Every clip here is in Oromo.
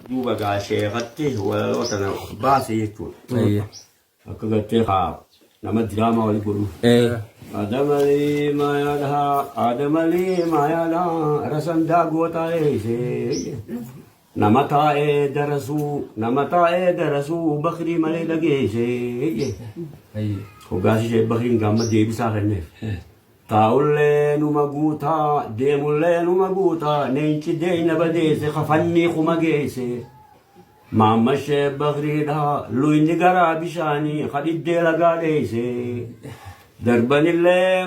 duuba gaa sheekatte waloota baase jechuudha. Akka gattee haa nama diraamaa wali godhu. Adamalee maayaadhaa adamalee maayaadhaa rasan daagootaa eesee nama taa'ee darasuu bakrii malee dhageessee. Hoggaasi ishee bakriin gaama deebisaa kenneef. Taa'ullee numa guutaa deemullee numa guutaa neenchi deeyna badeesse kafannii kuma geesse. Maamma ishee bakriidhaa luyni garaa bishaanii kadhiddee lagaa dheesse. Darbanillee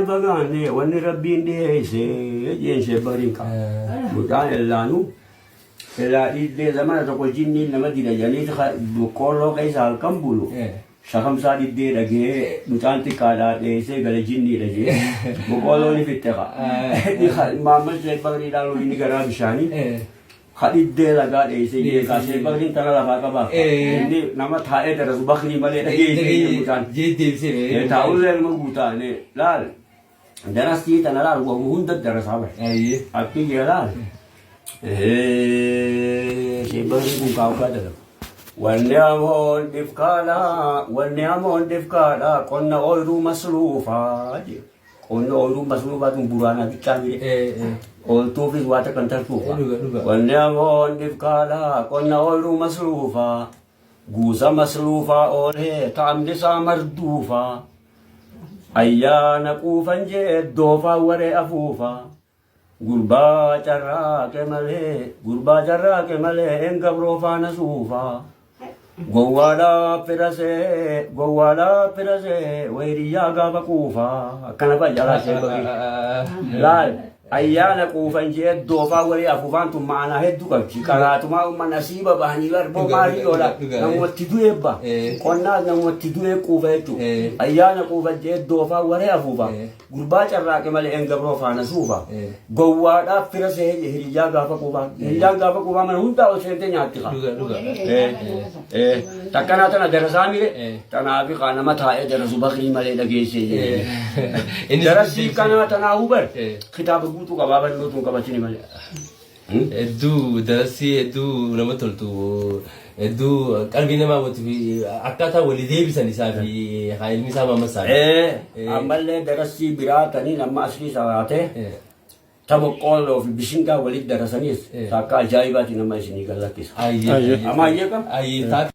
fagaanne wanni rabbiin dhiyeesse jeen ishee bakriin qaba. Mucaan ellaanuu elaa dhiiddee zamana tokko jinniin nama dida janiiti boqqolloo keessa halkan bulu. Shakamsaa dhiiddee dhagee mucaan xiqqaadhaa dheessee gala jinniidha jee boqqolloo ni fitte qa. Maamma ishee bakriidhaa luyni garaa bishaanii. Hadidee lagaa dheessee jeeqaasee bakriin tana lafaa qabaa. Inni nama taa'ee darasu bakrii malee dhageessee mucaan. Taa'ullee nama guutaane laal darasii tana laal wamu hunda darasaa bare. Akki jee laal. Shee bakrii kun kaawukaa dalagu. Wanni amoon dhifkaadha qonna ooyiruu masruufaa jee. Qonna ooyiruu masruufaa tun buraanaa bichaa mire. Oltuufis waa takkan tartuufa. Wanni amoon dhifkaadha qonna ooyiruu masruufa. Guusa masruufa oolee ta'amni isaa marduufa. Ayyaana quufan jee doofaa waree afuufa. Gurbaa carraaqe malee en gabroo faana suufa. Gowwaadhaaf firasee wayiriyyaa gaafa kuufa. Akkana fayyalaa ishee bakii. Laal. Ayyaana quufan jee doofaa waree afuufaan tun ma'anaa hedduu qabdi. Karaatumaa uummanni nasiiba bahanii barboo maalii oola. Namumatti du'e ba. Qonnaas namumatti du'e quufa jechuudha. Ayyaana quufan jee doofaa waree afuufa. Gurbaa carraaqe malee en gabroo faana suufa. Gowwaadhaaf firasee hiriyyaa gaafa quufaa. Hiriyyaan gaafa quufaa mana hundaa ol seentee nyaatti qa. Takkanaa tana darasaa mire. Tanaafi qa nama taa'ee darasu bakrii malee dhageessee. Darasii kanaa tanaa hubar. Kitaaba guutuu qabaaban nutuun qabatini malee. Hedduu darasii hedduu nama toltu hedduu qalbii namaa hawwatu fi akkaataa walii deebisan isaa fi ilmi isaa mamma isaa. Ammallee darasii biraa tanii amma asii isaa ta'e tapha qolloo fi bishingaa walitti darasaniis akka ajaa'ibaati nama isinii gallattisa. Amma ayyee qaba.